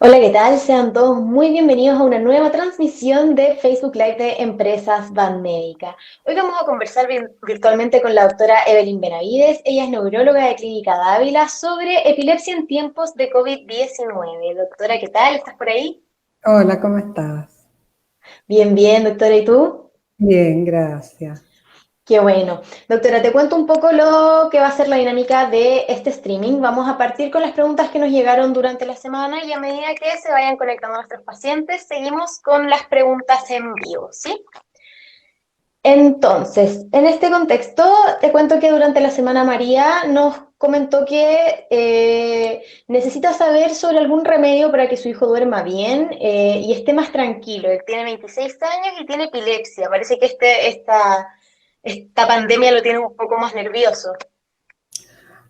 Hola, ¿qué tal? Sean todos muy bienvenidos a una nueva transmisión de Facebook Live de Empresas Banmédica. Hoy vamos a conversar virtualmente con la doctora Evelyn Benavides. Ella es neuróloga de Clínica Dávila sobre epilepsia en tiempos de COVID-19. Doctora, ¿qué tal? ¿Estás por ahí? Hola, ¿cómo estás? Bien, bien, doctora, ¿y tú? Bien, gracias. Qué bueno. Doctora, te cuento un poco lo que va a ser la dinámica de este streaming. Vamos a partir con las preguntas que nos llegaron durante la semana y a medida que se vayan conectando nuestros pacientes, seguimos con las preguntas en vivo, ¿sí? Entonces, en este contexto, te cuento que durante la semana María nos comentó que necesita saber sobre algún remedio para que su hijo duerma bien y esté más tranquilo. Él tiene 26 años y tiene epilepsia. Parece que esta pandemia lo tiene un poco más nervioso.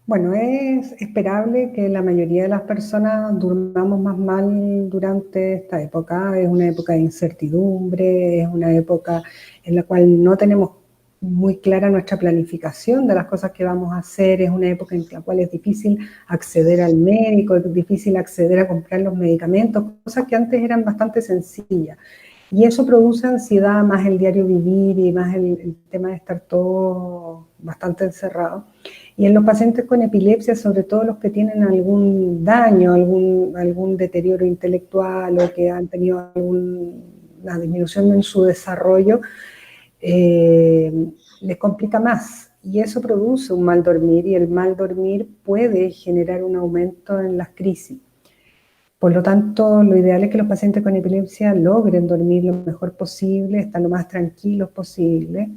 Bueno, es esperable que la mayoría de las personas durmamos más mal durante esta época. Es una época de incertidumbre, es una época en la cual no tenemos muy clara nuestra planificación de las cosas que vamos a hacer. Es una época en la cual es difícil acceder al médico, es difícil acceder a comprar los medicamentos, cosas que antes eran bastante sencillas. Y eso produce ansiedad, más el diario vivir y más el tema de estar todo bastante encerrado. Y en los pacientes con epilepsia, sobre todo los que tienen algún daño, algún deterioro intelectual o que han tenido alguna disminución en su desarrollo, eh, les complica más. Y eso produce un mal dormir y el mal dormir puede generar un aumento en las crisis. Por lo tanto, lo ideal es que los pacientes con epilepsia logren dormir lo mejor posible, estar lo más tranquilos posible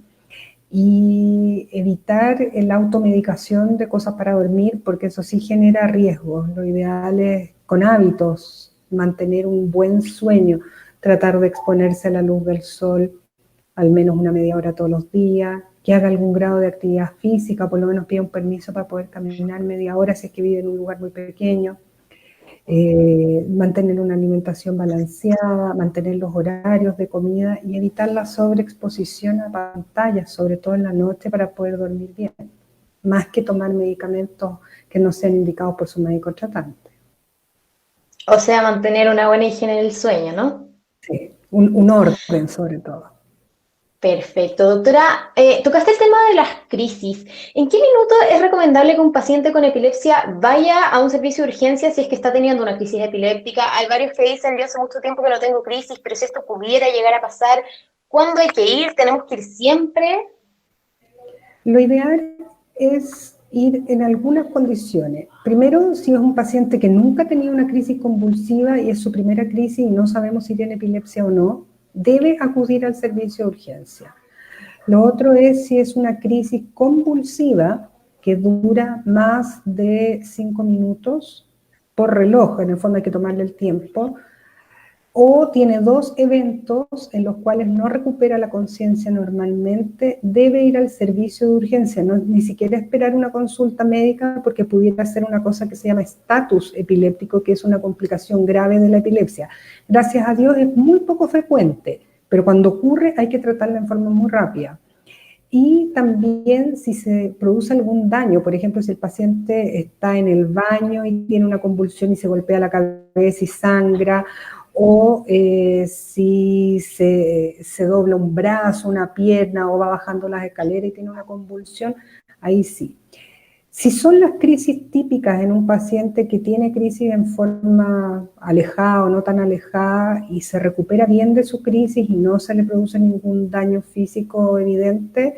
y evitar la automedicación de cosas para dormir, porque eso sí genera riesgos. Lo ideal es, con hábitos, mantener un buen sueño, tratar de exponerse a la luz del sol al menos una media hora todos los días, que haga algún grado de actividad física, por lo menos pida un permiso para poder caminar media hora si es que vive en un lugar muy pequeño. Mantener una alimentación balanceada, mantener los horarios de comida y evitar la sobreexposición a pantallas, sobre todo en la noche, para poder dormir bien, más que tomar medicamentos que no sean indicados por su médico tratante. O sea, mantener una buena higiene del sueño, ¿no? Sí, un orden sobre todo. Perfecto, doctora. Tocaste el tema de las crisis. ¿En qué minuto es recomendable que un paciente con epilepsia vaya a un servicio de urgencia si es que está teniendo una crisis epiléptica? Hay varios que dicen, yo hace mucho tiempo que no tengo crisis, pero si esto pudiera llegar a pasar, ¿cuándo hay que ir? ¿Tenemos que ir siempre? Lo ideal es ir en algunas condiciones. Primero, si es un paciente que nunca ha tenido una crisis convulsiva y es su primera crisis y no sabemos si tiene epilepsia o no, debe acudir al servicio de urgencia. Lo otro es si es una crisis convulsiva que dura más de 5 minutos por reloj, en el fondo hay que tomarle el tiempo, o tiene dos eventos en los cuales no recupera la conciencia normalmente, debe ir al servicio de urgencia, no, ni siquiera esperar una consulta médica porque pudiera ser una cosa que se llama estatus epiléptico, que es una complicación grave de la epilepsia. Gracias a Dios es muy poco frecuente, pero cuando ocurre hay que tratarla en forma muy rápida. Y también si se produce algún daño, por ejemplo, si el paciente está en el baño y tiene una convulsión y se golpea la cabeza y sangra, o si se dobla un brazo, una pierna, o va bajando las escaleras y tiene una convulsión, ahí sí. Si son las crisis típicas en un paciente que tiene crisis en forma alejada o no tan alejada y se recupera bien de su crisis y no se le produce ningún daño físico evidente,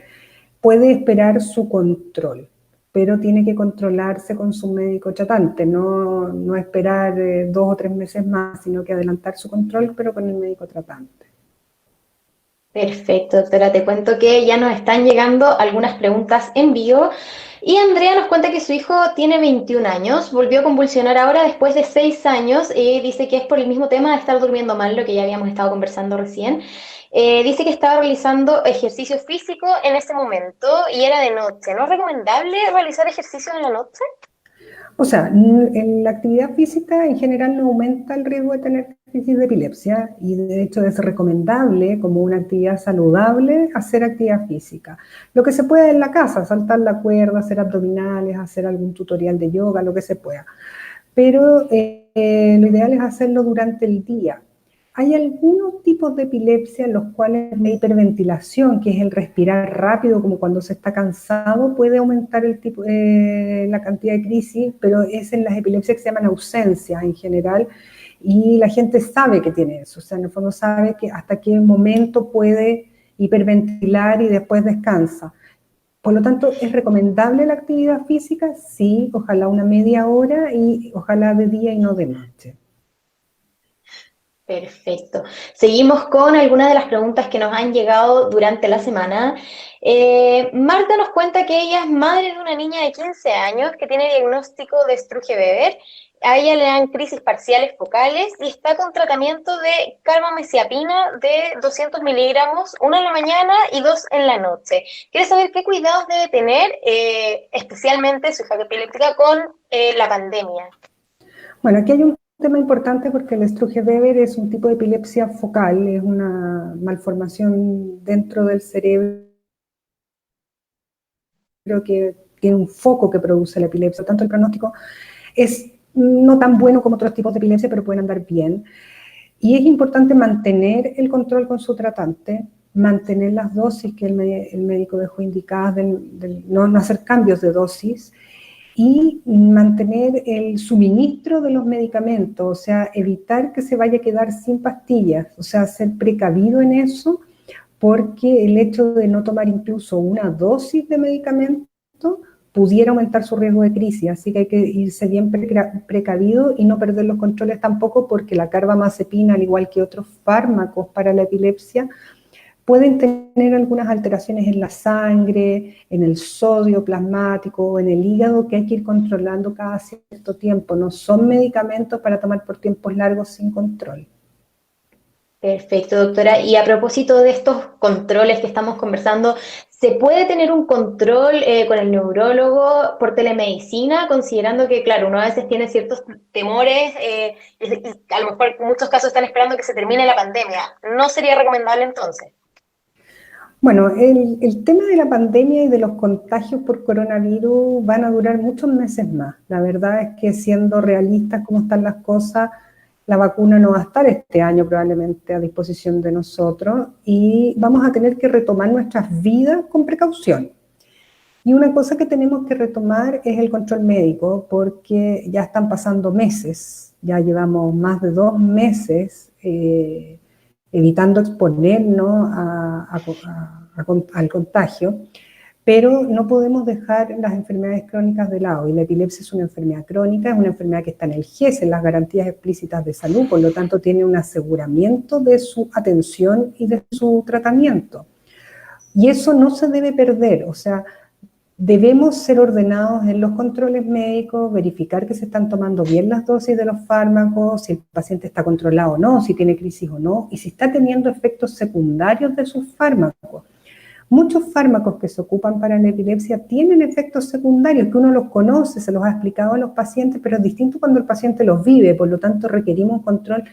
puede esperar su control, pero tiene que controlarse con su médico tratante, no esperar 2 o 3 meses más, sino que adelantar su control, pero con el médico tratante. Perfecto, doctora. Te cuento que ya nos están llegando algunas preguntas en vivo. Y Andrea nos cuenta que su hijo tiene 21 años, volvió a convulsionar ahora después de 6 años y dice que es por el mismo tema de estar durmiendo mal, lo que ya habíamos estado conversando recién. Dice que estaba realizando ejercicio físico en ese momento y era de noche. ¿No es recomendable realizar ejercicio en la noche? O sea, en la actividad física en general no aumenta el riesgo de tener crisis de epilepsia y de hecho es recomendable como una actividad saludable hacer actividad física. Lo que se pueda en la casa, saltar la cuerda, hacer abdominales, hacer algún tutorial de yoga, lo que se pueda. pero lo ideal es hacerlo durante el día. Hay algunos tipos de epilepsia en los cuales la hiperventilación, que es el respirar rápido, como cuando se está cansado, puede aumentar la cantidad de crisis, pero es en las epilepsias que se llaman ausencias en general, y la gente sabe que tiene eso, o sea, en el fondo sabe que hasta qué momento puede hiperventilar y después descansa. Por lo tanto, ¿es recomendable la actividad física? Sí, ojalá una media hora y ojalá de día y no de noche. Perfecto. Seguimos con algunas de las preguntas que nos han llegado durante la semana. Marta nos cuenta que ella es madre de una niña de 15 años que tiene diagnóstico de Sturge-Weber. A ella le dan crisis parciales focales y está con tratamiento de carbamazepina de 200 miligramos, uno en la mañana y dos en la noche. Quiere saber qué cuidados debe tener, especialmente su hija epiléptica, con la pandemia. Bueno, aquí hay un tema importante porque el Sturge-Weber es un tipo de epilepsia focal, es una malformación dentro del cerebro que tiene un foco que produce la epilepsia. Tanto el pronóstico es no tan bueno como otros tipos de epilepsia, pero pueden andar bien. Y es importante mantener el control con su tratante, mantener las dosis que el médico dejó indicadas, no hacer cambios de dosis, y mantener el suministro de los medicamentos, o sea, evitar que se vaya a quedar sin pastillas, o sea, ser precavido en eso, porque el hecho de no tomar incluso una dosis de medicamento pudiera aumentar su riesgo de crisis, así que hay que irse bien precavido y no perder los controles tampoco, porque la carbamazepina, al igual que otros fármacos para la epilepsia, pueden tener algunas alteraciones en la sangre, en el sodio plasmático, en el hígado, que hay que ir controlando cada cierto tiempo. No son medicamentos para tomar por tiempos largos sin control. Perfecto, doctora. Y a propósito de estos controles que estamos conversando, ¿se puede tener un control con el neurólogo por telemedicina, considerando que, claro, uno a veces tiene ciertos temores y a lo mejor en muchos casos están esperando que se termine la pandemia? ¿No sería recomendable entonces? Bueno, el tema de la pandemia y de los contagios por coronavirus van a durar muchos meses más. La verdad es que, siendo realistas como están las cosas, la vacuna no va a estar este año probablemente a disposición de nosotros y vamos a tener que retomar nuestras vidas con precaución. Y una cosa que tenemos que retomar es el control médico, porque ya están pasando meses, ya llevamos más de 2 meses evitando exponernos al contagio, pero no podemos dejar las enfermedades crónicas de lado, y la epilepsia es una enfermedad crónica, es una enfermedad que está en el GES, en las garantías explícitas de salud, por lo tanto tiene un aseguramiento de su atención y de su tratamiento. Y eso no se debe perder, o sea, debemos ser ordenados en los controles médicos, verificar que se están tomando bien las dosis de los fármacos, si el paciente está controlado o no, si tiene crisis o no, y si está teniendo efectos secundarios de sus fármacos. Muchos fármacos que se ocupan para la epilepsia tienen efectos secundarios que uno los conoce, se los ha explicado a los pacientes, pero es distinto cuando el paciente los vive, por lo tanto requerimos un control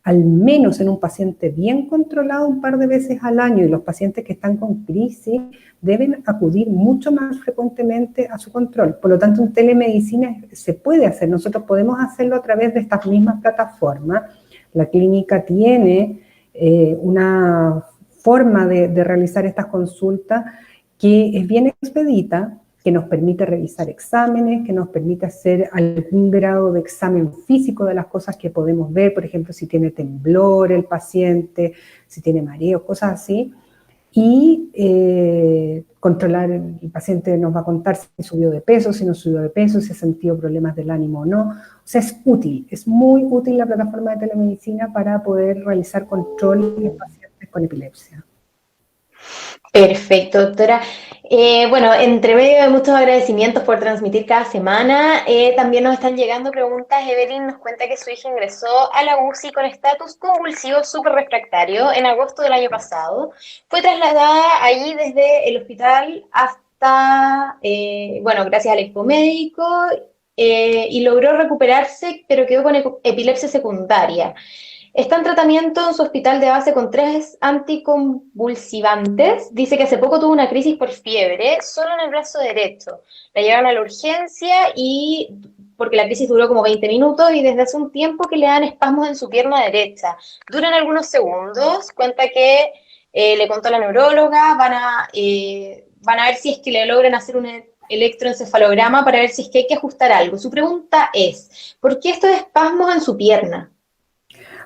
al menos en un paciente bien controlado un par de veces al año, y los pacientes que están con crisis deben acudir mucho más frecuentemente a su control. Por lo tanto, en telemedicina se puede hacer, nosotros podemos hacerlo a través de estas mismas plataformas. La clínica tiene una forma de realizar estas consultas que es bien expedita, que nos permite revisar exámenes, que nos permite hacer algún grado de examen físico de las cosas que podemos ver, por ejemplo, si tiene temblor el paciente, si tiene mareo, cosas así, y controlar, el paciente nos va a contar si subió de peso, si no subió de peso, si ha sentido problemas del ánimo o no. O sea, es útil, es muy útil la plataforma de telemedicina para poder realizar control en pacientes con epilepsia. Perfecto, doctora. Bueno, entre medio de muchos agradecimientos por transmitir cada semana, también nos están llegando preguntas. Evelyn nos cuenta que su hija ingresó a la UCI con estatus convulsivo súper refractario en agosto del año pasado. Fue trasladada allí desde el hospital hasta, bueno, gracias al equipo médico, y logró recuperarse, pero quedó con epilepsia secundaria. Está en tratamiento en su hospital de base con 3 anticonvulsivantes. Dice que hace poco tuvo una crisis por fiebre, solo en el brazo derecho. La llevaron a la urgencia y porque la crisis duró como 20 minutos y desde hace un tiempo que le dan espasmos en su pierna derecha. Duran algunos segundos, cuenta que le contó a la neuróloga, van a ver si es que le logran hacer un electroencefalograma para ver si es que hay que ajustar algo. Su pregunta es, ¿por qué estos espasmos en su pierna?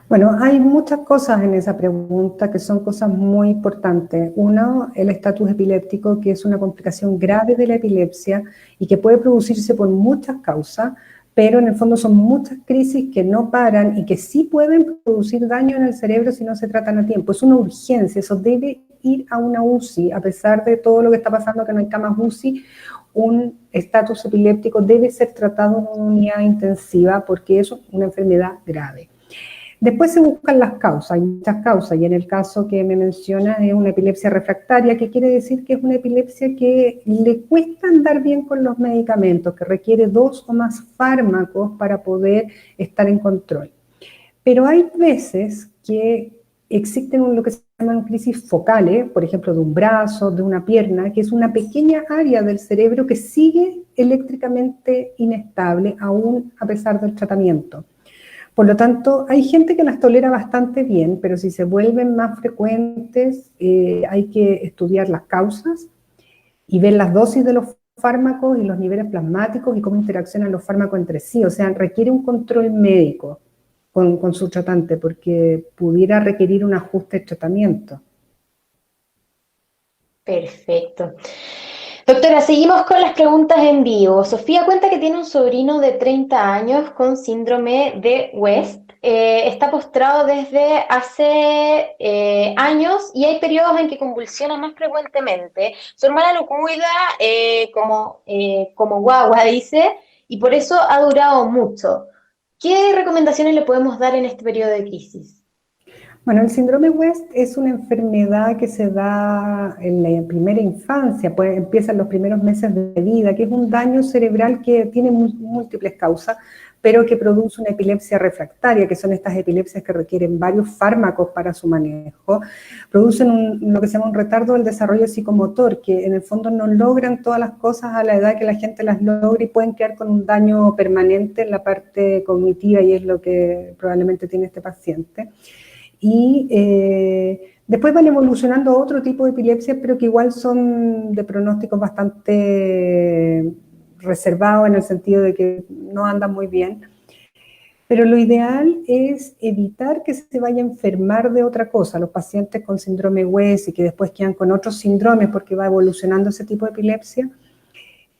Bueno, hay muchas cosas en esa pregunta que son cosas muy importantes. Uno, el estatus epiléptico, que es una complicación grave de la epilepsia y que puede producirse por muchas causas, pero en el fondo son muchas crisis que no paran y que sí pueden producir daño en el cerebro si no se tratan a tiempo. Es una urgencia, eso debe ir a una UCI, a pesar de todo lo que está pasando, que no hay camas UCI, un estatus epiléptico debe ser tratado en una unidad intensiva porque es una enfermedad grave. Después se buscan las causas, hay muchas causas, y en el caso que me menciona es una epilepsia refractaria, que quiere decir que es una epilepsia que le cuesta andar bien con los medicamentos, que requiere 2 o más fármacos para poder estar en control. Pero hay veces que existen lo que se llaman crisis focales, por ejemplo, de un brazo, de una pierna, que es una pequeña área del cerebro que sigue eléctricamente inestable aún a pesar del tratamiento. Por lo tanto, hay gente que las tolera bastante bien, pero si se vuelven más frecuentes, hay que estudiar las causas y ver las dosis de los fármacos y los niveles plasmáticos y cómo interaccionan los fármacos entre sí. O sea, requiere un control médico con su tratante, porque pudiera requerir un ajuste de tratamiento. Perfecto. Doctora, seguimos con las preguntas en vivo. Sofía cuenta que tiene un sobrino de 30 años con síndrome de West. Está postrado desde hace años y hay periodos en que convulsiona más frecuentemente. Su hermana lo cuida como guagua, dice, y por eso ha durado mucho. ¿Qué recomendaciones le podemos dar en este periodo de crisis? Bueno, el síndrome West es una enfermedad que se da en la primera infancia, pues empieza en los primeros meses de vida, que es un daño cerebral que tiene múltiples causas, pero que produce una epilepsia refractaria, que son estas epilepsias que requieren varios fármacos para su manejo, producen lo que se llama un retardo del desarrollo psicomotor, que en el fondo no logran todas las cosas a la edad que la gente las logra y pueden quedar con un daño permanente en la parte cognitiva, y es lo que probablemente tiene este paciente. Y después van evolucionando a otro tipo de epilepsia, pero que igual son de pronósticos bastante reservados en el sentido de que no andan muy bien. Pero lo ideal es evitar que se vaya a enfermar de otra cosa. Los pacientes con síndrome West y que después quedan con otros síndromes porque va evolucionando ese tipo de epilepsia,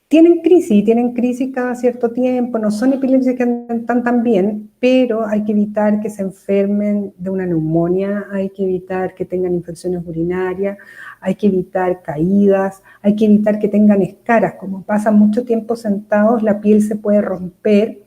tienen crisis cada cierto tiempo, no son epilepsias que andan tan bien, pero hay que evitar que se enfermen de una neumonía, hay que evitar que tengan infecciones urinarias, hay que evitar caídas, hay que evitar que tengan escaras. Como pasan mucho tiempo sentados, la piel se puede romper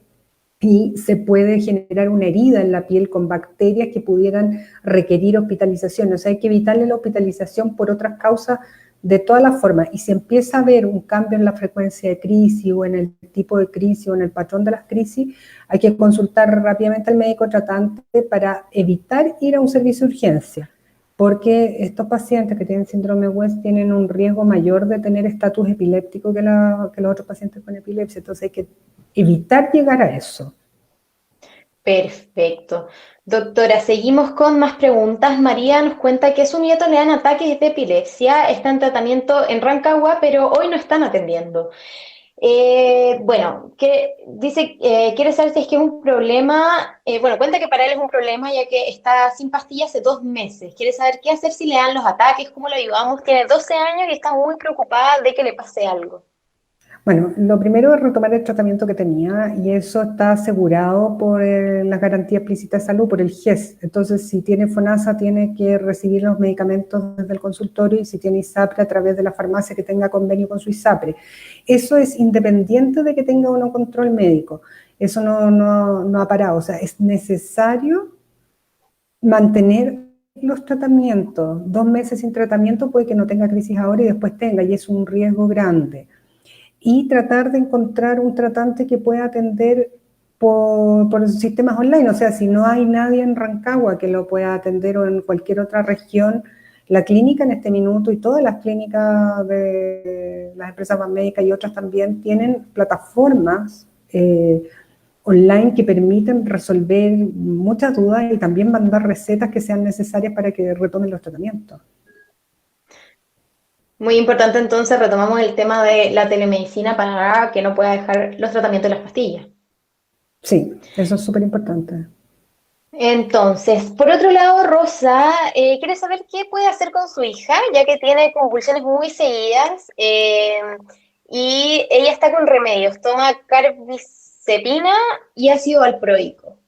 y se puede generar una herida en la piel con bacterias que pudieran requerir hospitalización. O sea, hay que evitarle la hospitalización por otras causas de todas las formas. Y si empieza a haber un cambio en la frecuencia de crisis o en el tipo de crisis o en el patrón de las crisis, hay que consultar rápidamente al médico tratante para evitar ir a un servicio de urgencia, porque estos pacientes que tienen síndrome West tienen un riesgo mayor de tener estatus epiléptico que los otros pacientes con epilepsia. Entonces hay que evitar llegar a eso. Perfecto. Doctora, seguimos con más preguntas. María nos cuenta que a su nieto le dan ataques de epilepsia, está en tratamiento en Rancagua, pero hoy no están atendiendo. Bueno, que dice, quiere saber si es que es un problema, bueno, cuenta que para él es un problema ya que está sin pastillas hace 2 meses. Quiere saber qué hacer si le dan los ataques, cómo lo ayudamos. Tiene 12 años y está muy preocupada de que le pase algo. Bueno, lo primero es retomar el tratamiento que tenía, y eso está asegurado por la garantía explícita de salud, por el GES. Entonces, si tiene FONASA, tiene que recibir los medicamentos desde el consultorio, y si tiene ISAPRE, a través de la farmacia que tenga convenio con su ISAPRE. Eso es independiente de que tenga o no control médico. Eso no ha parado. O sea, es necesario mantener los tratamientos. 2 meses sin tratamiento puede que no tenga crisis ahora y después tenga, y es un riesgo grande. Y tratar de encontrar un tratante que pueda atender por sistemas online. O sea, si no hay nadie en Rancagua que lo pueda atender o en cualquier otra región, la clínica en este minuto y todas las clínicas de las empresas médicas y otras también tienen plataformas online que permiten resolver muchas dudas y también mandar recetas que sean necesarias para que retomen los tratamientos. Muy importante, entonces retomamos el tema de la telemedicina para que no pueda dejar los tratamientos de las pastillas. Sí, eso es súper importante. Entonces, por otro lado, Rosa quiere saber qué puede hacer con su hija, ya que tiene convulsiones muy seguidas y ella está con remedios, toma carbizepina y ácido valproico.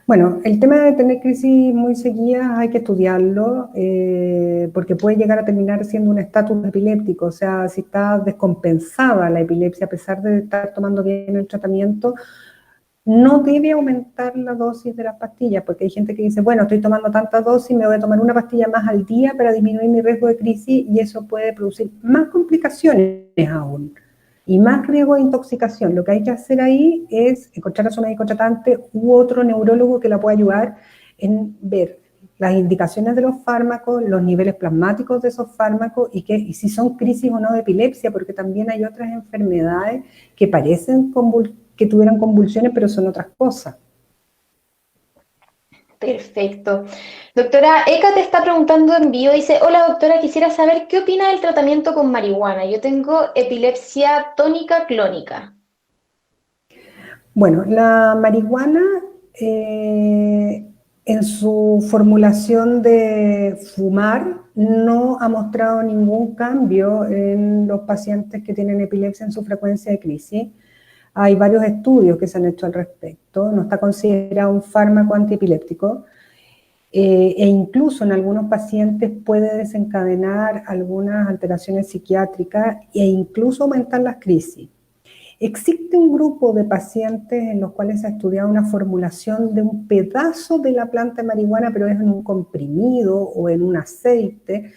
Bueno, el tema de tener crisis muy seguidas hay que estudiarlo porque puede llegar a terminar siendo un estatus epiléptico, o sea, si está descompensada la epilepsia a pesar de estar tomando bien el tratamiento, no debe aumentar la dosis de las pastillas, porque hay gente que dice, bueno, estoy tomando tanta dosis, me voy a tomar una pastilla más al día para disminuir mi riesgo de crisis y eso puede producir más complicaciones aún y más riesgo de intoxicación. Lo que hay que hacer ahí es encontrar a su médico tratante u otro neurólogo que la pueda ayudar en ver las indicaciones de los fármacos, los niveles plasmáticos de esos fármacos y si son crisis o no de epilepsia, porque también hay otras enfermedades que parecen que tuvieran convulsiones, pero son otras cosas. Perfecto. Doctora, Eka te está preguntando en vivo, dice, hola doctora, quisiera saber qué opina del tratamiento con marihuana. Yo tengo epilepsia tónica clónica. Bueno, la marihuana en su formulación de fumar no ha mostrado ningún cambio en los pacientes que tienen epilepsia en su frecuencia de crisis. Hay varios estudios que se han hecho al respecto, no está considerado un fármaco antiepiléptico e incluso en algunos pacientes puede desencadenar algunas alteraciones psiquiátricas e incluso aumentar las crisis. Existe un grupo de pacientes en los cuales se ha estudiado una formulación de un pedazo de la planta de marihuana, pero es en un comprimido o en un aceite,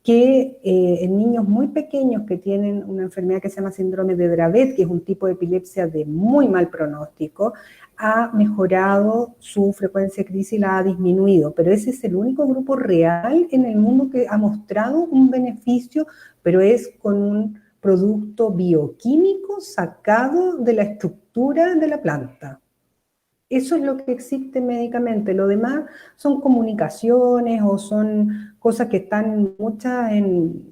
que en niños muy pequeños que tienen una enfermedad que se llama síndrome de Dravet, que es un tipo de epilepsia de muy mal pronóstico, ha mejorado su frecuencia de crisis y la ha disminuido. Pero ese es el único grupo real en el mundo que ha mostrado un beneficio, pero es con un producto bioquímico sacado de la estructura de la planta. Eso es lo que existe médicamente. Lo demás son comunicaciones o son cosas que están muchas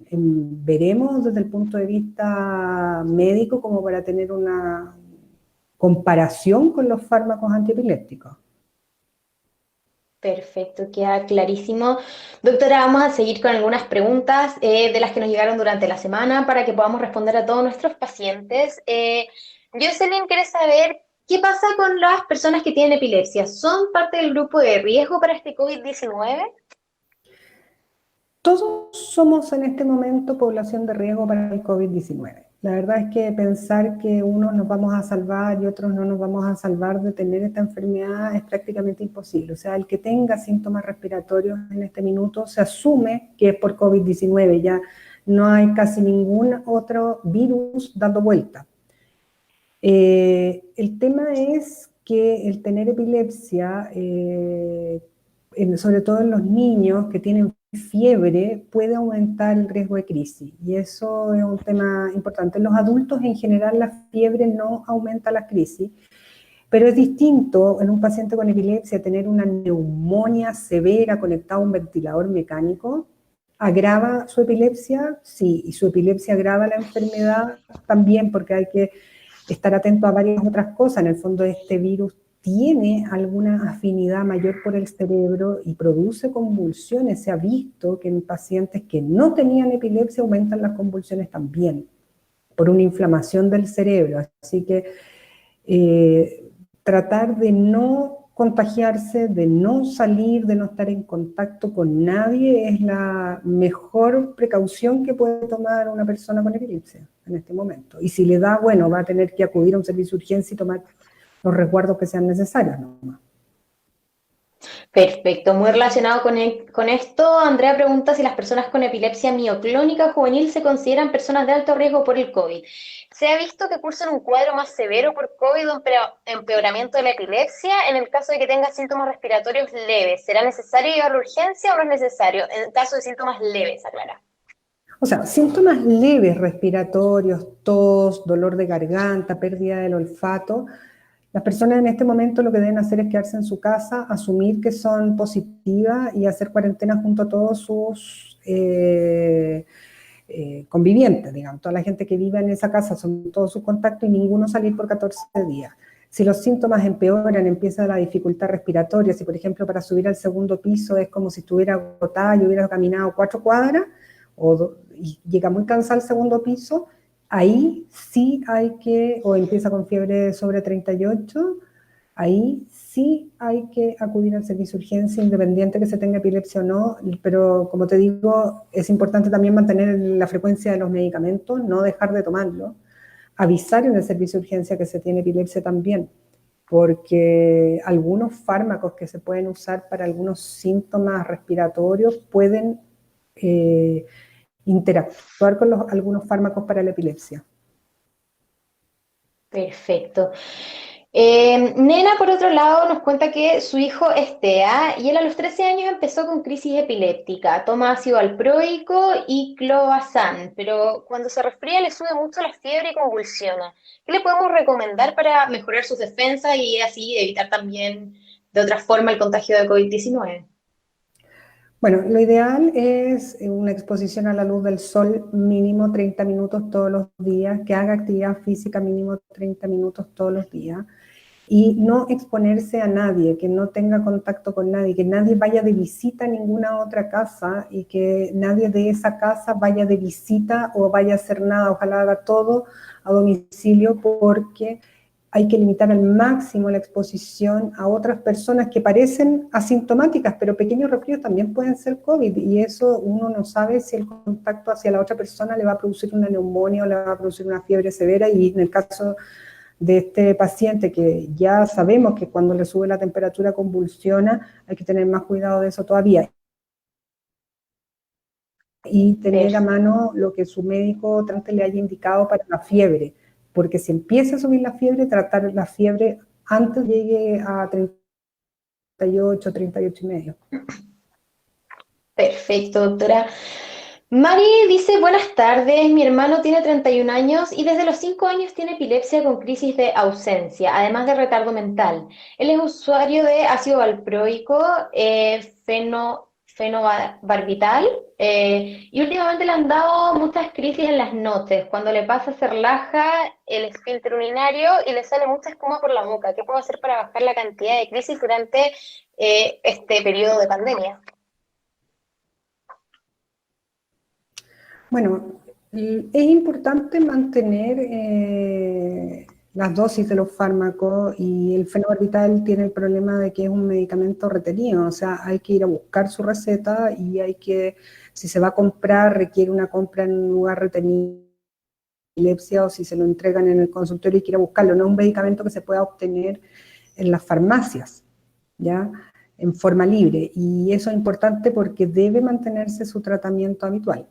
veremos desde el punto de vista médico como para tener una comparación con los fármacos antiepilépticos. Perfecto, queda clarísimo. Doctora, vamos a seguir con algunas preguntas de las que nos llegaron durante la semana para que podamos responder a todos nuestros pacientes. Jocelyn quiere saber qué pasa con las personas que tienen epilepsia. ¿Son parte del grupo de riesgo para este COVID-19? Todos somos en este momento población de riesgo para el COVID-19. La verdad es que pensar que unos nos vamos a salvar y otros no nos vamos a salvar de tener esta enfermedad es prácticamente imposible. O sea, el que tenga síntomas respiratorios en este minuto se asume que es por COVID-19. Ya no hay casi ningún otro virus dando vuelta. El tema es que el tener epilepsia, sobre todo en los niños que tienen fiebre, puede aumentar el riesgo de crisis. Y eso es un tema importante. En los adultos, en general, la fiebre no aumenta la crisis, pero es distinto en un paciente con epilepsia tener una neumonía severa conectada a un ventilador mecánico. ¿Agrava su epilepsia? Sí, y su epilepsia agrava la enfermedad también, porque hay que estar atento a varias otras cosas. En el fondo, este virus tiene alguna afinidad mayor por el cerebro y produce convulsiones. Se ha visto que en pacientes que no tenían epilepsia aumentan las convulsiones también por una inflamación del cerebro. Así que tratar de no contagiarse, de no salir, de no estar en contacto con nadie es la mejor precaución que puede tomar una persona con epilepsia en este momento. Y si le da, bueno, va a tener que acudir a un servicio de urgencia y tomar los resguardos que sean necesarios nomás. Perfecto, muy relacionado con esto, Andrea pregunta si las personas con epilepsia mioclónica juvenil se consideran personas de alto riesgo por el COVID. ¿Se ha visto que cursan un cuadro más severo por COVID o empeoramiento de la epilepsia en el caso de que tenga síntomas respiratorios leves? ¿Será necesario llevar a la urgencia o no es necesario en caso de síntomas leves, aclara? O sea, síntomas leves respiratorios, tos, dolor de garganta, pérdida del olfato. Las personas en este momento lo que deben hacer es quedarse en su casa, asumir que son positivas y hacer cuarentena junto a todos sus convivientes, digamos. Toda la gente que vive en esa casa son todos sus contactos y ninguno salir por 14 días. Si los síntomas empeoran, empieza la dificultad respiratoria, si por ejemplo para subir al segundo piso es como si estuviera agotada y hubiera caminado 4 cuadras, y llega muy cansada al segundo piso, ahí sí hay que, o empieza con fiebre sobre 38, ahí sí hay que acudir al servicio de urgencia, independiente que se tenga epilepsia o no, pero como te digo, es importante también mantener la frecuencia de los medicamentos, no dejar de tomarlo, avisar en el servicio de urgencia que se tiene epilepsia también, porque algunos fármacos que se pueden usar para algunos síntomas respiratorios pueden interactuar con algunos fármacos para la epilepsia. Perfecto. Nena, por otro lado, nos cuenta que su hijo es TEA y él a los 13 años empezó con crisis epiléptica. Toma ácido valproico y clobazam, pero cuando se resfría le sube mucho la fiebre y convulsiona. ¿Qué le podemos recomendar para mejorar sus defensas y así evitar también de otra forma el contagio de COVID-19? Bueno, lo ideal es una exposición a la luz del sol mínimo 30 minutos todos los días, que haga actividad física mínimo 30 minutos todos los días y no exponerse a nadie, que no tenga contacto con nadie, que nadie vaya de visita a ninguna otra casa y que nadie de esa casa vaya de visita o vaya a hacer nada, ojalá haga todo a domicilio porque hay que limitar al máximo la exposición a otras personas que parecen asintomáticas, pero pequeños resfríos también pueden ser COVID, y eso uno no sabe si el contacto hacia la otra persona le va a producir una neumonía o le va a producir una fiebre severa, y en el caso de este paciente que ya sabemos que cuando le sube la temperatura convulsiona, hay que tener más cuidado de eso todavía. Y tener a mano lo que su médico tratante le haya indicado para la fiebre, porque si empieza a subir la fiebre, tratar la fiebre antes llegue a 38, 38 y medio. Perfecto, doctora. Mari dice, buenas tardes, mi hermano tiene 31 años y desde los 5 años tiene epilepsia con crisis de ausencia, además de retardo mental. Él es usuario de ácido valproico, fenobarbital, y últimamente le han dado muchas crisis en las noches. Cuando le pasa se relaja el esfínter urinario y le sale mucha espuma por la boca. ¿Qué puedo hacer para bajar la cantidad de crisis durante este periodo de pandemia? Bueno, es importante mantener las dosis de los fármacos, y el fenobarbital tiene el problema de que es un medicamento retenido, o sea, hay que ir a buscar su receta y hay que, si se va a comprar, requiere una compra en un lugar retenido, epilepsia, o si se lo entregan en el consultorio y quiere buscarlo, no es un medicamento que se pueda obtener en las farmacias, ¿ya? En forma libre, y eso es importante porque debe mantenerse su tratamiento habitual.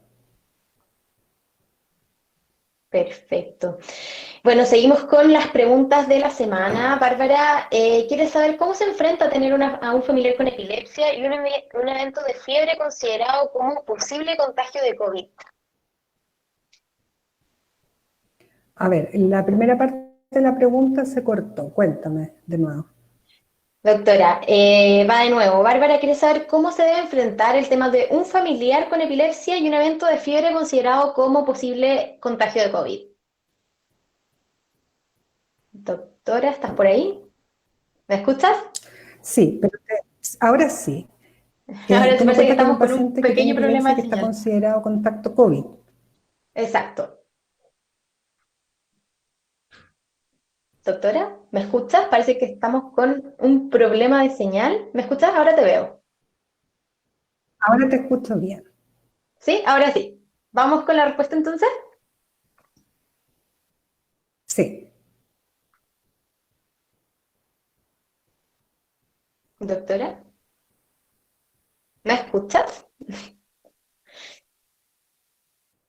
Perfecto. Bueno, seguimos con las preguntas de la semana. Bárbara, quiere saber cómo se enfrenta a tener a un familiar con epilepsia y un evento de fiebre considerado como posible contagio de COVID. A ver, la primera parte de la pregunta se cortó, cuéntame de nuevo. Doctora, va de nuevo. Bárbara quiere saber cómo se debe enfrentar el tema de un familiar con epilepsia y un evento de fiebre considerado como posible contagio de COVID. Doctora, ¿estás por ahí? ¿Me escuchas? Sí, pero ahora sí. Ahora Ten te en parece que cuenta que es un estamos con un paciente que tiene pequeño problema epilepsia de que está señal. considerado contacto COVID. Exacto. Doctora, ¿me escuchas? Parece que estamos con un problema de señal. ¿Me escuchas? Ahora te veo. Ahora te escucho bien. ¿Sí? Ahora sí. ¿Vamos con la respuesta entonces? Sí. Doctora, ¿me escuchas?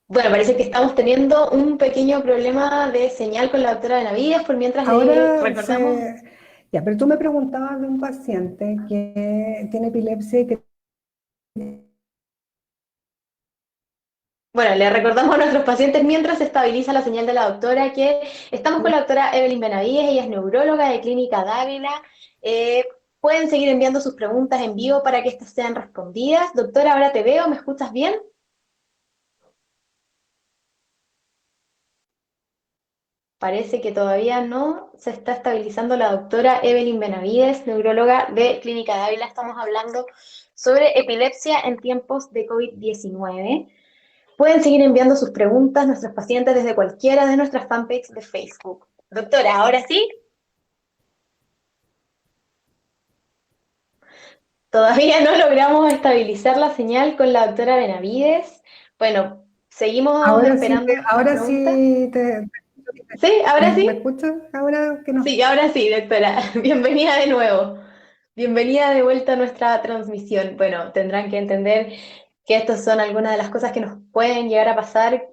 Bueno, parece que estamos teniendo un pequeño problema de señal con la doctora Benavides, por mientras le Ahora recordamos. se... Ya, pero tú me preguntabas de un paciente que tiene epilepsia y que Bueno, le recordamos a nuestros pacientes mientras se estabiliza la señal de la doctora que estamos con la doctora Evelyn Benavides, ella es neuróloga de Clínica Dávila. Eh, Pueden seguir enviando sus preguntas en vivo para que estas sean respondidas. Doctora, ahora te veo, ¿me escuchas bien? Parece que todavía no se está estabilizando la doctora Evelyn Benavides, neuróloga de Clínica Dávila. Estamos hablando sobre epilepsia en tiempos de COVID-19. Pueden seguir enviando sus preguntas nuestros pacientes desde cualquiera de nuestras fanpages de Facebook. Doctora, ahora sí, todavía no logramos estabilizar la señal con la doctora Benavides. Bueno, seguimos esperando nuestras Ahora preguntas. sí ¿Sí? ¿Ahora ¿me sí? escuchas? Ahora que no. Sí, ahora sí, doctora. Bienvenida de nuevo. Bienvenida de vuelta a nuestra transmisión. Bueno, tendrán que entender que estas son algunas de las cosas que nos pueden llegar a pasar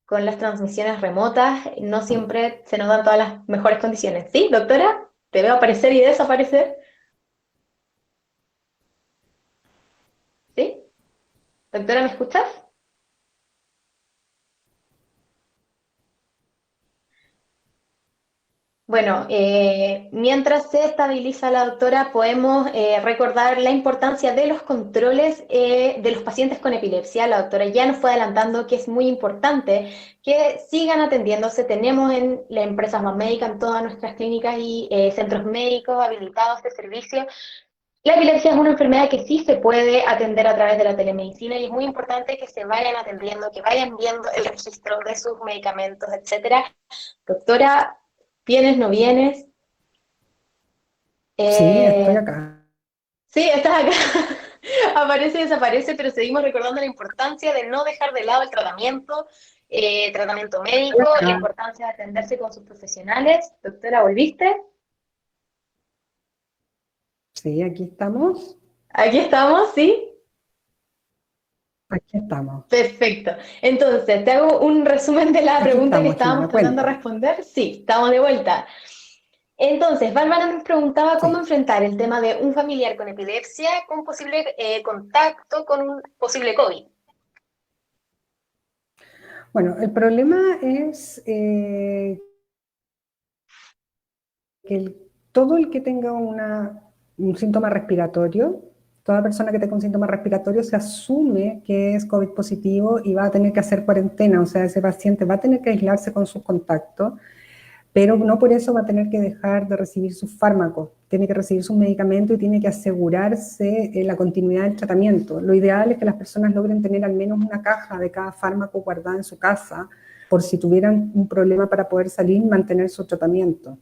con las transmisiones remotas. No siempre se nos dan todas las mejores condiciones. ¿Sí, doctora? Te veo aparecer y desaparecer. ¿Sí? Doctora, ¿me escuchas? Bueno, mientras se estabiliza la doctora, podemos recordar la importancia de los controles de los pacientes con epilepsia. La doctora ya nos fue adelantando que es muy importante que sigan atendiéndose. Tenemos en la empresa Más Médica en todas nuestras clínicas y centros médicos habilitados de servicio. La epilepsia es una enfermedad que sí se puede atender a través de la telemedicina y es muy importante que se vayan atendiendo, que vayan viendo el registro de sus medicamentos, etcétera. Doctora, ¿vienes, no vienes? Sí, estoy Eh, acá. sí, estás acá. Aparece y desaparece, pero seguimos recordando la importancia de no dejar de lado el tratamiento médico, la Acá. importancia de atenderse con sus profesionales. Doctora, ¿volviste? Sí, aquí estamos. Aquí estamos, ¿sí? Aquí estamos. Perfecto. Entonces, te hago un resumen de la Aquí pregunta que estamos, estábamos Jimena, tratando de cuéntame. responder. Sí, estamos de vuelta. Entonces, Bárbara nos preguntaba cómo Sí. enfrentar el tema de un familiar con epilepsia con posible contacto con un posible COVID. Bueno, el problema es que todo el que tenga un síntoma respiratorio, toda persona que tenga un síntoma respiratorio se asume que es COVID positivo y va a tener que hacer cuarentena, o sea, ese paciente va a tener que aislarse con sus contactos, pero no por eso va a tener que dejar de recibir sus fármacos, tiene que recibir sus medicamentos y tiene que asegurarse la continuidad del tratamiento. Lo ideal es que las personas logren tener al menos una caja de cada fármaco guardada en su casa, por si tuvieran un problema para poder salir y mantener su tratamiento.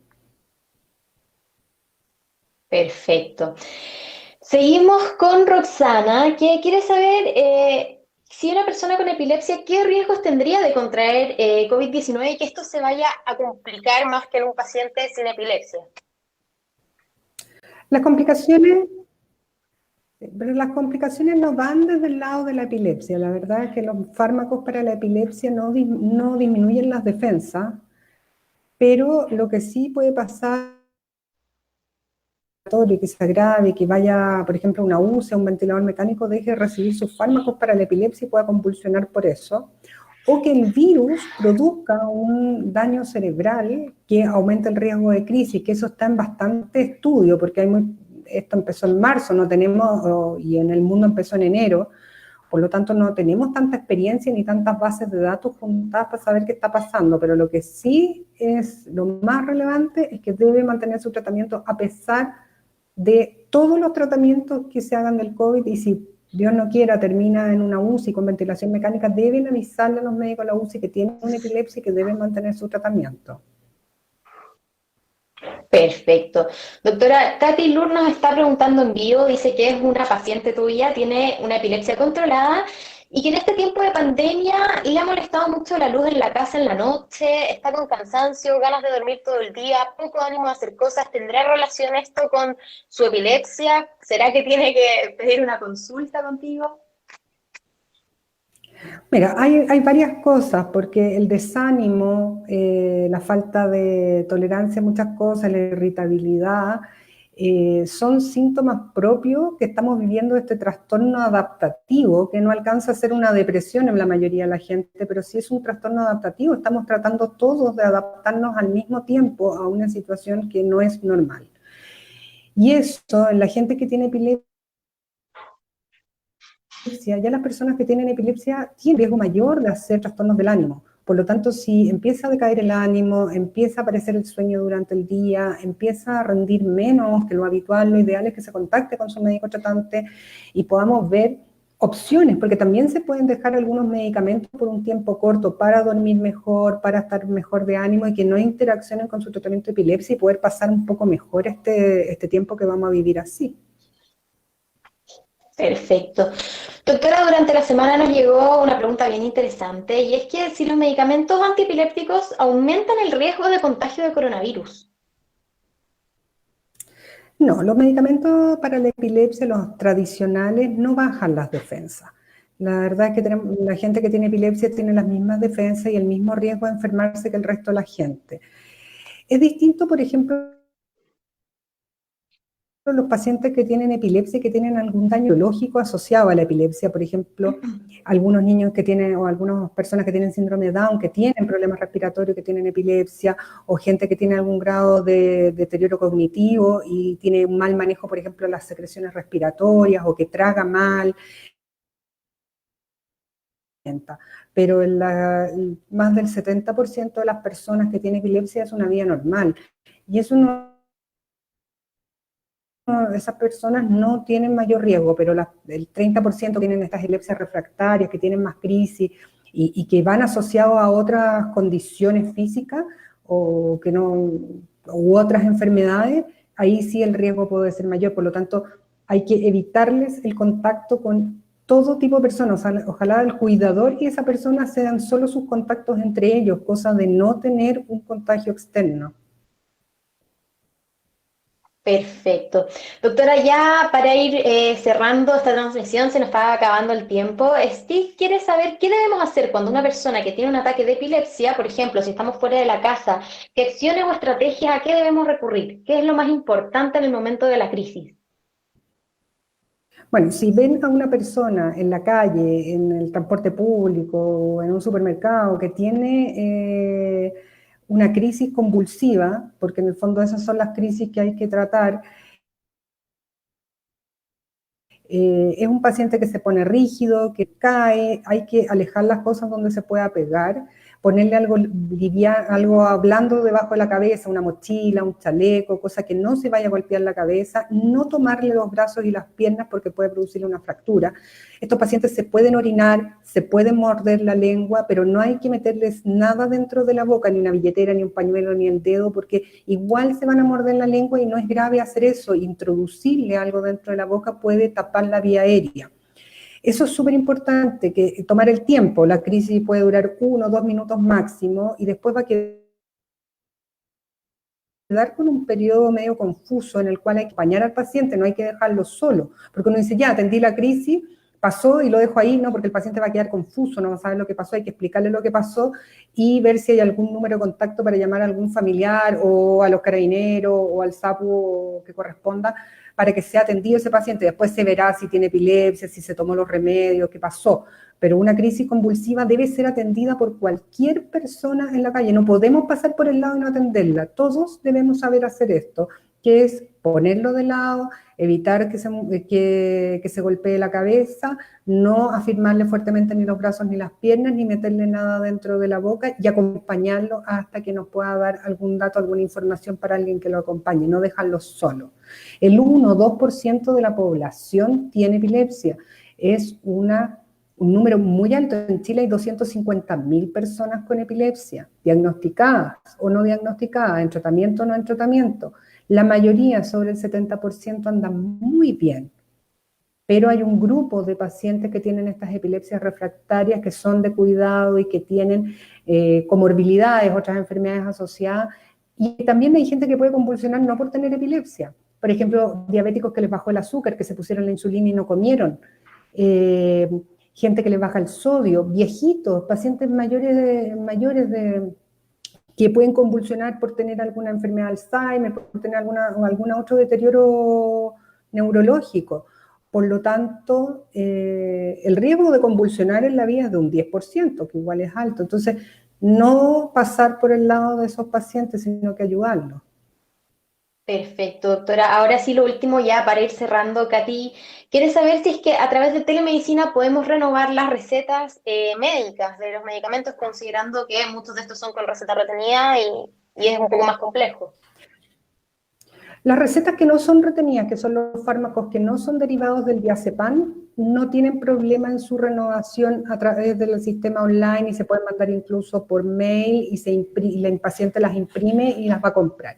Perfecto. Seguimos con Roxana, que quiere saber si una persona con epilepsia, ¿qué riesgos tendría de contraer COVID-19 y que esto se vaya a complicar más que en un paciente sin epilepsia? Las complicaciones, pero las complicaciones no van desde el lado de la epilepsia. La verdad es que los fármacos para la epilepsia no disminuyen las defensas, pero lo que sí puede pasar que se agrave, que vaya, por ejemplo, a una UCI, a un ventilador mecánico, deje de recibir sus fármacos para la epilepsia y pueda convulsionar por eso, o que el virus produzca un daño cerebral que aumente el riesgo de crisis, que eso está en bastante estudio, porque esto empezó en marzo, no tenemos, y en el mundo empezó en enero, por lo tanto no tenemos tanta experiencia ni tantas bases de datos juntadas para saber qué está pasando, pero lo que sí es lo más relevante es que debe mantener su tratamiento a pesar de todos los tratamientos que se hagan del COVID, y si Dios no quiera termina en una UCI con ventilación mecánica, deben avisarle a los médicos de la UCI que tienen una epilepsia y que deben mantener su tratamiento. Perfecto. Doctora, Katy Lur nos está preguntando en vivo, dice que es una paciente tuya, tiene una epilepsia controlada y que en este tiempo de pandemia le ha molestado mucho la luz en la casa en la noche, está con cansancio, ganas de dormir todo el día, poco ánimo de hacer cosas. ¿Tendrá relación esto con su epilepsia? ¿Será que tiene que pedir una consulta contigo? Mira, hay varias cosas, porque el desánimo, la falta de tolerancia a muchas cosas, la irritabilidad, son síntomas propios que estamos viviendo este trastorno adaptativo, que no alcanza a ser una depresión en la mayoría de la gente, pero sí es un trastorno adaptativo. Estamos tratando todos de adaptarnos al mismo tiempo a una situación que no es normal. Y eso, en la gente que tiene epilepsia, ya las personas que tienen epilepsia tienen riesgo mayor de hacer trastornos del ánimo. Por lo tanto, si empieza a decaer el ánimo, empieza a aparecer el sueño durante el día, empieza a rendir menos que lo habitual, lo ideal es que se contacte con su médico tratante y podamos ver opciones, porque también se pueden dejar algunos medicamentos por un tiempo corto para dormir mejor, para estar mejor de ánimo y que no interaccionen con su tratamiento de epilepsia y poder pasar un poco mejor este tiempo que vamos a vivir así. Perfecto. Doctora, durante la semana nos llegó una pregunta bien interesante y es que si los medicamentos antiepilépticos aumentan el riesgo de contagio de coronavirus. No, los medicamentos para la epilepsia, los tradicionales, no bajan las defensas. La verdad es que la gente que tiene epilepsia tiene las mismas defensas y el mismo riesgo de enfermarse que el resto de la gente. Es distinto, por ejemplo, los pacientes que tienen epilepsia y que tienen algún daño biológico asociado a la epilepsia, por ejemplo, algunos niños que tienen, o algunas personas que tienen síndrome de Down, que tienen problemas respiratorios, que tienen epilepsia, o gente que tiene algún grado de deterioro cognitivo y tiene un mal manejo, por ejemplo, de las secreciones respiratorias, o que traga mal. Pero más del 70% de las personas que tienen epilepsia es una vida normal. Y eso no, esas personas no tienen mayor riesgo, pero el 30% tienen estas epilepsias refractarias, que tienen más crisis y que van asociados a otras condiciones físicas o que no, u otras enfermedades, ahí sí el riesgo puede ser mayor. Por lo tanto, hay que evitarles el contacto con todo tipo de personas. Ojalá el cuidador y esa persona sean solo sus contactos entre ellos, cosa de no tener un contagio externo. Perfecto. Doctora, ya para ir cerrando esta transmisión, se nos está acabando el tiempo. Steve quiere saber qué debemos hacer cuando una persona que tiene un ataque de epilepsia, por ejemplo, si estamos fuera de la casa, qué acciones o estrategias, a qué debemos recurrir, qué es lo más importante en el momento de la crisis. Bueno, si ven a una persona en la calle, en el transporte público o en un supermercado que tiene una crisis convulsiva, porque en el fondo esas son las crisis que hay que tratar, es un paciente que se pone rígido, que cae, hay que alejar las cosas donde se pueda pegar, ponerle algo liviano, algo blando debajo de la cabeza, una mochila, un chaleco, cosa que no se vaya a golpear la cabeza, no tomarle los brazos y las piernas porque puede producirle una fractura. Estos pacientes se pueden orinar, se pueden morder la lengua, pero no hay que meterles nada dentro de la boca, ni una billetera, ni un pañuelo, ni el dedo, porque igual se van a morder la lengua y no es grave hacer eso. Introducirle algo dentro de la boca puede tapar la vía aérea. Eso es súper importante, que tomar el tiempo. La crisis puede durar 1 o 2 minutos máximo y después va a quedar con un periodo medio confuso en el cual hay que acompañar al paciente, no hay que dejarlo solo, porque uno dice, ya, atendí la crisis, pasó y lo dejo ahí, no, porque el paciente va a quedar confuso, no va a saber lo que pasó, hay que explicarle lo que pasó y ver si hay algún número de contacto para llamar a algún familiar o a los carabineros o al SAPU que corresponda para que sea atendido ese paciente. Después se verá si tiene epilepsia, si se tomó los remedios, qué pasó. Pero una crisis convulsiva debe ser atendida por cualquier persona en la calle. No podemos pasar por el lado y no atenderla. Todos debemos saber hacer esto, que es ponerlo de lado, evitar que se golpee la cabeza, no afirmarle fuertemente ni los brazos ni las piernas, ni meterle nada dentro de la boca y acompañarlo hasta que nos pueda dar algún dato, alguna información para alguien que lo acompañe, no dejarlo solo. El 1 o 2% de la población tiene epilepsia. Es un número muy alto. En Chile hay 250.000 personas con epilepsia, diagnosticadas o no diagnosticadas, en tratamiento o no en tratamiento. La mayoría, sobre el 70%, andan muy bien. Pero hay un grupo de pacientes que tienen estas epilepsias refractarias que son de cuidado y que tienen comorbilidades, otras enfermedades asociadas. Y también hay gente que puede convulsionar no por tener epilepsia. Por ejemplo, diabéticos que les bajó el azúcar, que se pusieron la insulina y no comieron. Gente que les baja el sodio, viejitos, pacientes mayores de que pueden convulsionar por tener alguna enfermedad de Alzheimer, por tener algún otro deterioro neurológico. Por lo tanto, el riesgo de convulsionar en la vida es de un 10%, que igual es alto. Entonces, no pasar por el lado de esos pacientes, sino que ayudarlos. Perfecto, doctora. Ahora sí, lo último ya para ir cerrando, Katy, ¿quieres saber si es que a través de telemedicina podemos renovar las recetas médicas de los medicamentos, considerando que muchos de estos son con receta retenida y es un poco más complejo? Las recetas que no son retenidas, que son los fármacos que no son derivados del diazepam, no tienen problema en su renovación a través del sistema online y se pueden mandar incluso por mail y el paciente las imprime y las va a comprar.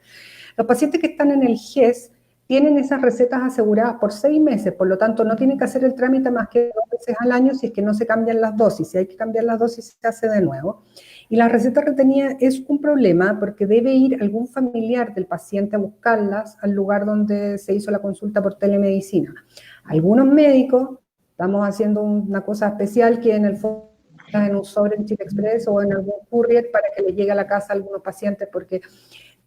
Los pacientes que están en el GES tienen esas recetas aseguradas por 6 meses, por lo tanto no tienen que hacer el trámite más que 2 veces al año si es que no se cambian las dosis. Si hay que cambiar las dosis, se hace de nuevo. Y la receta retenida es un problema porque debe ir algún familiar del paciente a buscarlas al lugar donde se hizo la consulta por telemedicina. Algunos médicos, estamos haciendo una cosa especial que en el fondo en un sobre en Chile Express o en algún courier para que le llegue a la casa a algunos pacientes, porque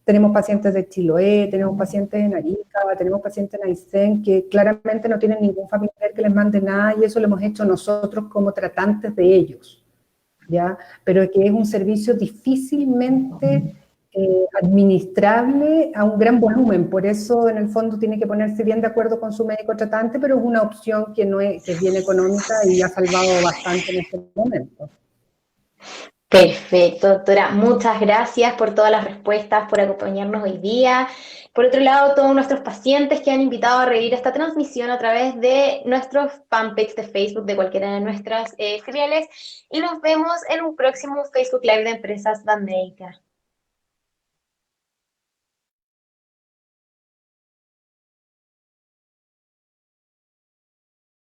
tenemos pacientes de Chiloé, tenemos pacientes en Arica, tenemos pacientes en Aysén que claramente no tienen ningún familiar que les mande nada y eso lo hemos hecho nosotros como tratantes de ellos, ¿ya? Pero que es un servicio difícilmente administrable a un gran volumen, por eso en el fondo tiene que ponerse bien de acuerdo con su médico tratante, pero es una opción que es bien económica y ha salvado bastante en este momento. Perfecto, doctora. Muchas gracias por todas las respuestas, por acompañarnos hoy día. Por otro lado, todos nuestros pacientes que han invitado a reír esta transmisión a través de nuestros fanpage de Facebook de cualquiera de nuestras filiales. Y nos vemos en un próximo Facebook Live de Empresas Banmédica.